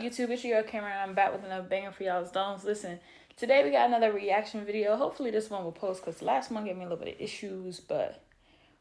YouTube? It's your Cameron. I'm back with another banger for y'all's Stones. Listen, today we got another reaction video. Hopefully this one will post because the last one gave me a little bit of issues, but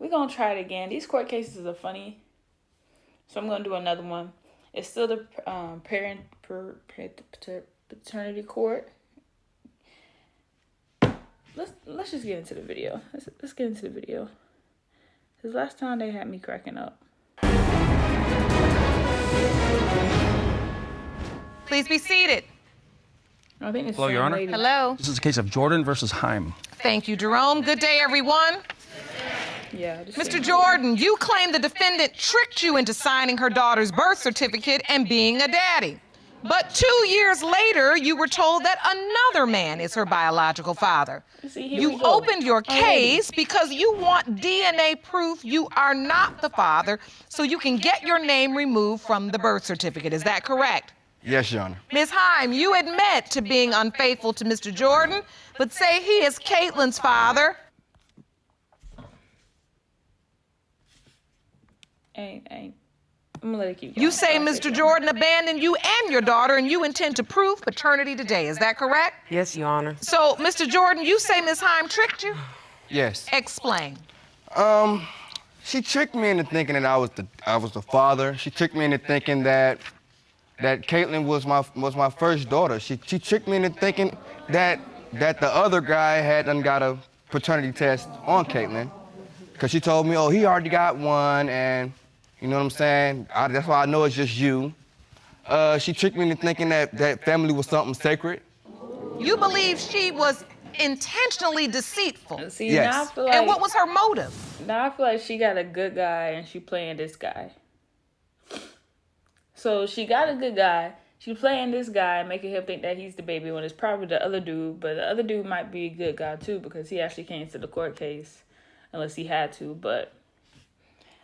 we're going to try it again. These court cases are funny, so I'm going to do another one. It's still the paternity court. Let's just get into the video. Let's get into the video. Because last time they had me cracking up. Please be seated. I think it's Hello, Your Honor. lady. Hello. This is a case of Jordan versus Heim. Thank you, Jerome. Good day, everyone. Yeah. Mr. Jordan, you claim the defendant tricked you into signing her daughter's birth certificate and being a daddy. But 2 years later, you were told that another man is her biological father. See, here we You go. opened your case because you want DNA proof you are not the father so you can get your name removed from the birth certificate. Is that correct? Yes, Your Honor. Ms. Heim, you admit to being unfaithful to Mr. Jordan, but say he is Caitlin's father. Ain't. I'm gonna let it keep going. You say Mr. Jordan abandoned you and your daughter, and you intend to prove paternity today. Is that correct? Yes, Your Honor. So, Mr. Jordan, you say Ms. Heim tricked you? Yes. Explain. She tricked me into thinking that I was the father. She tricked me into thinking that Caitlin was my first daughter. She tricked me into thinking that the other guy had done got a paternity test on Caitlin, because she told me, oh, he already got one, and you know what I'm saying? That's why I know it's just you. She tricked me into thinking that family was something sacred. You believe she was intentionally deceitful. See, Yes. now I feel like, And what was her motive? now I feel like she got a good guy and she playing this guy. So she got a good guy. She playing this guy, making him think that he's the baby when it's probably the other dude. But the other dude might be a good guy too because he actually came to the court case, unless he had to. But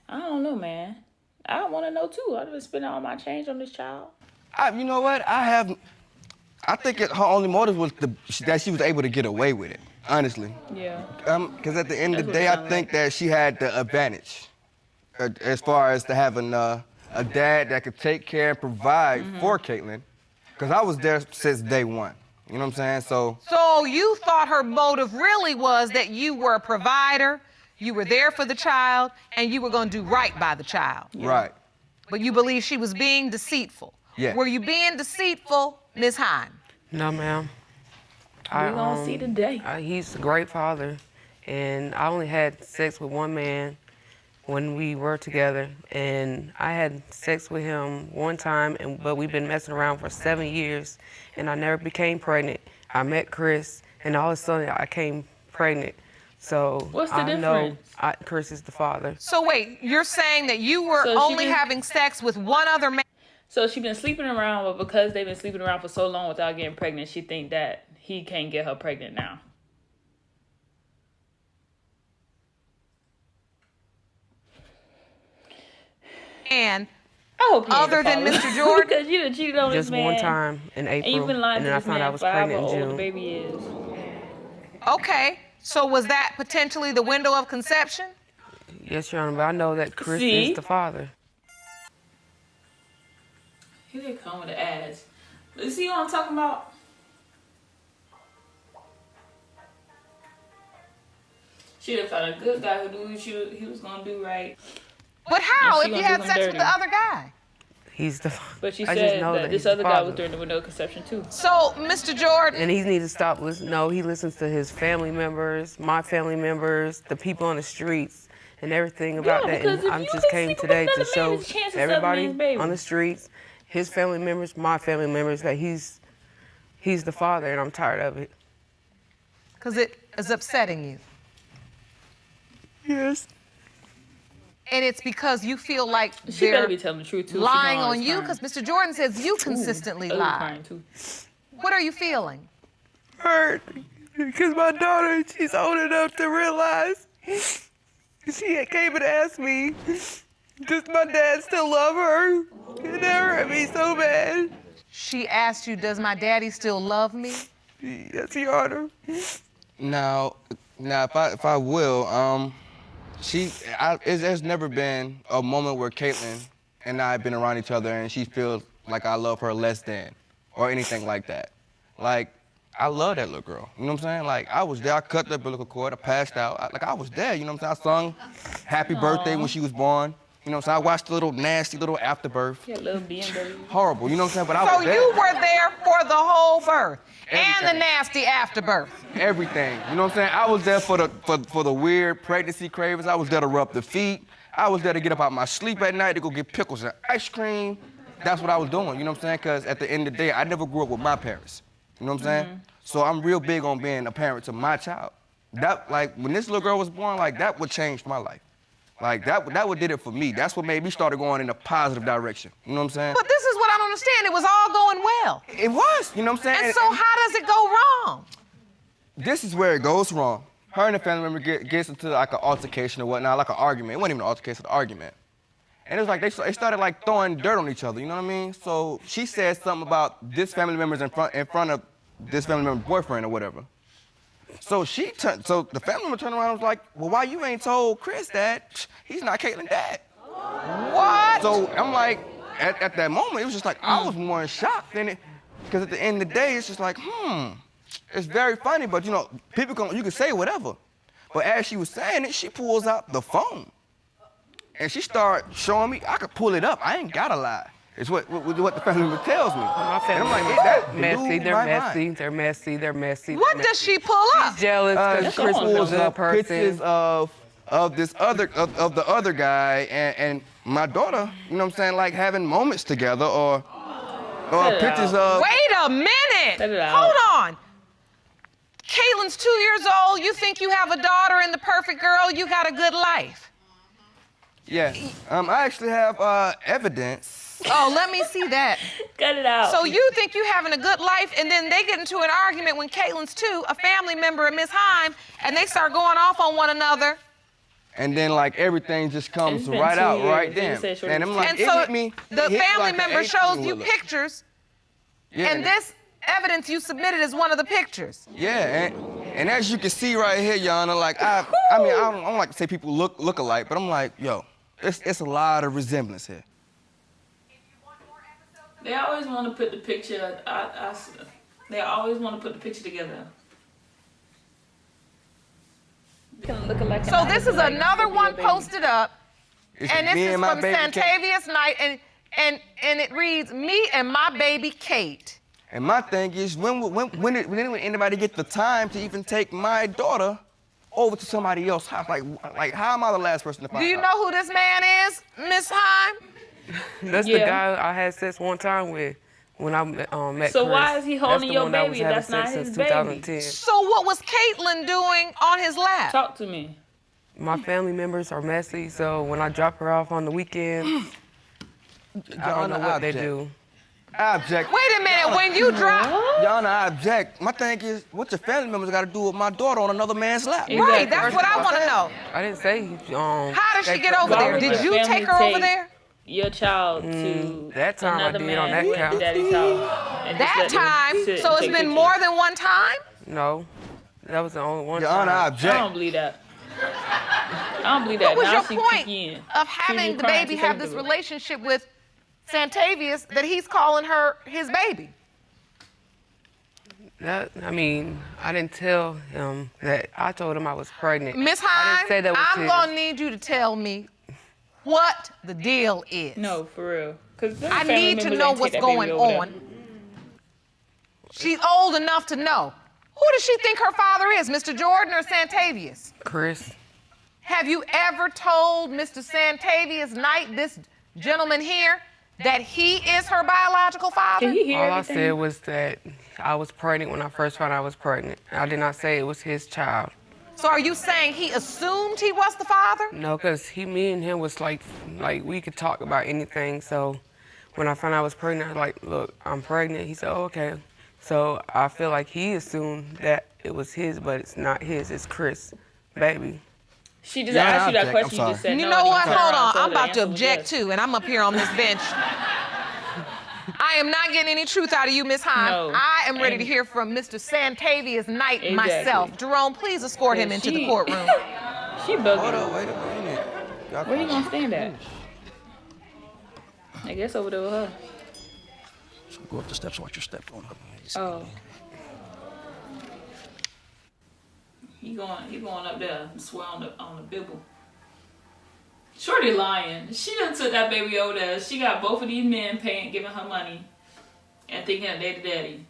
I don't know, man. I want to know too. I've been spending all my change on this child. You know what? I think her only motive was that she was able to get away with it, honestly. Yeah. Because at the end of the That's day, what it I sound think that she had the advantage as far as to having a dad that could take care and provide for Caitlin. Because I was there since day one. You know what I'm saying? So you thought her motive really was that you were a provider, you were there for the child, and you were going to do right by the child. Right. But you believe she was being deceitful. Yeah. Were you being deceitful, Ms. Heim? No, ma'am. We're going to see today. He's a great father, and I only had sex with one man when we were together, and I had sex with him one time, but we've been messing around for 7 years, and I never became pregnant. I met Chris, and all of a sudden I came pregnant. So What's the I know difference? Chris is the father. So wait, you're saying that you were So she only been- having sex with one other man? So she been sleeping around, but because they've been sleeping around for so long without getting pregnant, she think that he can't get her pregnant now. And I hope he ain't Other the than father. Mr. Jordan? Because you done cheated on this Just man. one time in And April, you've been lying and to then I this found man out I was for however pregnant in old the June. baby is. okay, so was that potentially the window of conception? Yes, Your Honor, but I know that Chris See? is the father. Here they come with the ads. You see what I'm talking about? She done found a good guy who knew he was gonna do right. But how And she if you gonna had do him sex with dirty. the other guy? He's the. But she I just said know that he's this other the guy was father. during the window of conception too. So, Mr. Jordan, And he needs to stop listening. No, he listens to his family members, my family members, the people on the streets, and everything about Yeah, that. because And if I you just been came sleeping today with to another show man, there's chances of everybody man's baby. on the streets, his family members, my family members, that he's the father, and I'm tired of it. because it is upsetting you. Yes. And it's because you feel like She better they're be telling the truth too. She lying gonna on you, always because Mr. Jordan says you consistently crying. lie. Crying too. What are you feeling? Hurt because my daughter, she's old enough to realize. She came and asked me, does my dad still love her? It hurt me so bad. She asked you, does my daddy still love me? Yes, Your Honor. Now, if I will, there's never been a moment where Caitlin and I have been around each other and she feels I love her less than or anything like that. Like, I love that little girl. You know what I'm saying? Like, I was there. I cut the umbilical cord. I passed out. I was there. You know what I'm saying? I sung happy birthday when she was born. You know what I'm saying? I watched the little nasty little afterbirth. Yeah, little BMW. Horrible. You know what I'm saying? But I So was there. you were there for the whole birth and the Everything. nasty afterbirth. Everything. You know what I'm saying? I was there for the weird pregnancy cravings. I was there to rub the feet. I was there to get up out my sleep at night to go get pickles and ice cream. That's what I was doing, you know what I'm saying? Because at the end of the day, I never grew up with my parents. You know what I'm saying? So I'm real big on being a parent to my child. That, like, when this little girl was born, like, that would change my life. Like, that would did it for me. That's what made me start going in a positive direction. You know what I'm saying? But this is what I don't understand. It was all going well. It was, you know what I'm saying? And so how does it go wrong? This is where it goes wrong. Her and the family member gets into like an altercation or whatnot, like an argument. It wasn't even an altercation, an argument. And it was like they started like throwing dirt on each other, you know what I mean? So she said something about this family member's in front of this family member's boyfriend or whatever. So so the family member turned around and was like, well, why you ain't told Chris that he's not Caitlin's dad? What? So I'm like, at that moment, it was just like, I was more in shock than it, because at the end of the day, it's just like, it's very funny, but you know, you can say whatever. But as she was saying it, she pulls out the phone. And she started showing me, I could pull it up, I ain't gotta lie. It's what the family member tells me. My family and I'm like, members that messy, blew they're my messy, mind. they're messy, they're messy. What does she pull up? She's jealous because She Chris was pulls a good up pictures person. of the other guy and my daughter, you know what I'm saying, like having moments together or pictures of. Wait a minute. Let it out. Hold on. Caitlin's 2 years old. You think you have a daughter and the perfect girl. You got a good life. Yeah, I actually have evidence. Oh, let me see that. Cut it out. So you think you having a good life, and then they get into an argument when Caitlin's 2, a family member of Miss Heim, and they start going off on one another. And then like everything just comes It's been right 2 out years. right They then. just said shorty And I'm was like, And it so hit me. the it hit family like an member 18 shows you wheeler. pictures, Yeah, and this evidence you submitted is one of the pictures. Yeah, and as you can see right here, Yana, like I mean, I don't like to say people look alike, but I'm like, yo, it's a lot of resemblance here. They always want to put the picture. They always want to put the picture together. So this is another one posted up, It's and this me is and my from baby Kate. Santavius Knight, and it reads, "Me and my baby Kate." And my thing is, when did anybody get the time to even take my daughter over to somebody else's house? Like how am I the last person to find out? Do you know who this man is, Miss Heim? That's the guy I had sex one time with when I met So Chris. why is he holding That's the your one I was baby? having That's not sex his since baby. 2010. So what was Caitlin doing on his lap? Talk to me. My family members are messy, so when I drop her off on the weekend, I don't know what they do. I object. Wait a minute, when you drop, Yana, I object. My thing is, what your family members got to do with my daughter on another man's lap? right, that's what I want to know. I didn't say. How did she get over Why there? would Did your you family take her over take there? Your child to that time I another did man on that who couch. at daddy's house. And just That let them time, sit so and it's take been pictures. more than one time? No, that was the only one Your time. Honor, I I object. don't believe that. I don't believe that. What was Now your she point kicking in. of She having was the crying. baby She have couldn't this do it. relationship with Santavius that he's calling her his baby? I mean, I didn't tell him that. I told him I was pregnant. Miss I Heim, didn't say that was I'm his. gonna need you to tell me what the deal is. No, for real. Cause them I family need to members know ain't take what's that baby going over there. on. She's old enough to know. Who does she think her father is, Mr. Jordan or Santavius? Chris. Have you ever told Mr. Santavius Knight, this gentleman here, that he is her biological father? Can he hear All I everything? said was that I was pregnant when I first found out I was pregnant. I did not say it was his child. So are you saying he assumed he was the father? No, because me and him was like we could talk about anything. So when I found out I was pregnant, I was like, look, I'm pregnant. He said, oh, okay. So I feel like he assumed that it was his, but it's not his. It's Chris' baby. She just Yeah, asked you that I'm question. You sorry. just said You no. know and what? turned Hold around on. and told I'm her the about to answer was object yes. too, and I'm up here on this bench. I am not getting any truth out of you, Miss Heim. No. I am ready And- to hear from Mr. Santavius Knight Exactly. myself. Jerome, please escort him Yeah, into the she- courtroom. She Hold bugging. on, wait a minute. Where you gonna stand at? I guess over there with her. So go up the steps, watch your step going up. Oh. He going up there and swear on the Bible. Shorty lying. She done took that baby over there. She got both of these men giving her money and thinking that they the daddy.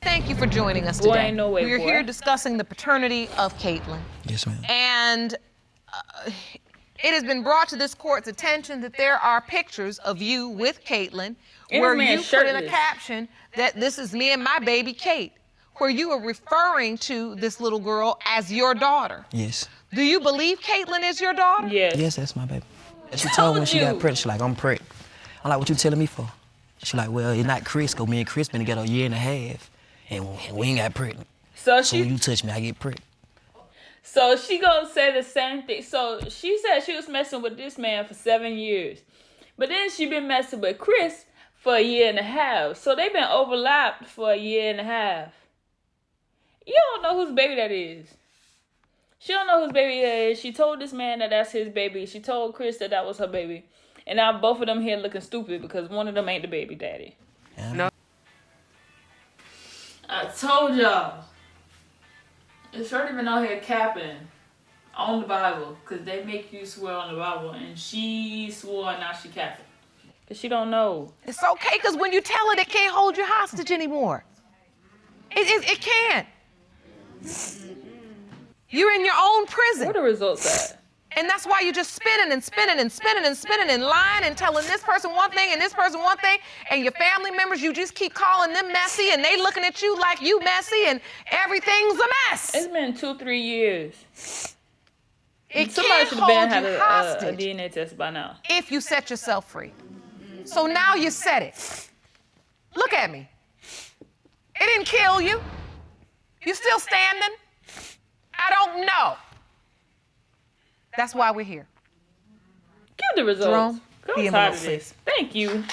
Thank you for joining us Boy, today. ain't no way, We're boy. here discussing the paternity of Caitlin. Yes, ma'am. And it has been brought to this court's attention that there are pictures of you with Caitlin And where this man you put in a shirtless. caption that this is me and my baby Kate, where you are referring to this little girl as your daughter. Yes. Do you believe Caitlin is your daughter? Yes. Yes, that's my baby. She told me when she got you. pregnant, she like, I'm pregnant. I'm like, what you telling me for? She like, well, it's not Chris, because me and Chris been together a year and a half, and we ain't got pregnant. So So when she you touch me, I get pregnant. so she gonna say the same thing. So she said she was messing with this man for 7 years. But then she been messing with Chris for a year and a half. So they've been overlapped for a year and a half. You don't know whose baby that is. She don't know whose baby that is. She told this man that that's his baby. She told Chris that that was her baby. And now both of them here looking stupid because one of them ain't the baby daddy. Yeah. No. I told y'all. It's Shorty been out here capping on the Bible because they make you swear on the Bible. And she swore, now she capping. Because she don't know. It's okay, because when you tell it, it can't hold you hostage anymore. It can't. You're in your own prison. What are the results at? And that's why you're just spinning and spinning and spinning and spinning and lying and telling this person one thing and this person one thing. And your family members, you just keep calling them messy and they looking at you like you messy and everything's a mess. It's been 2-3 years. It Somebody can't should have been hold had you a hostage DNA test by now. if you set yourself free. So now you said it. Look at me. It didn't kill you. You still standing? I don't know. That's why we're here. Give the results. Jerome, I'm be in tired the of middle, this. Thank you.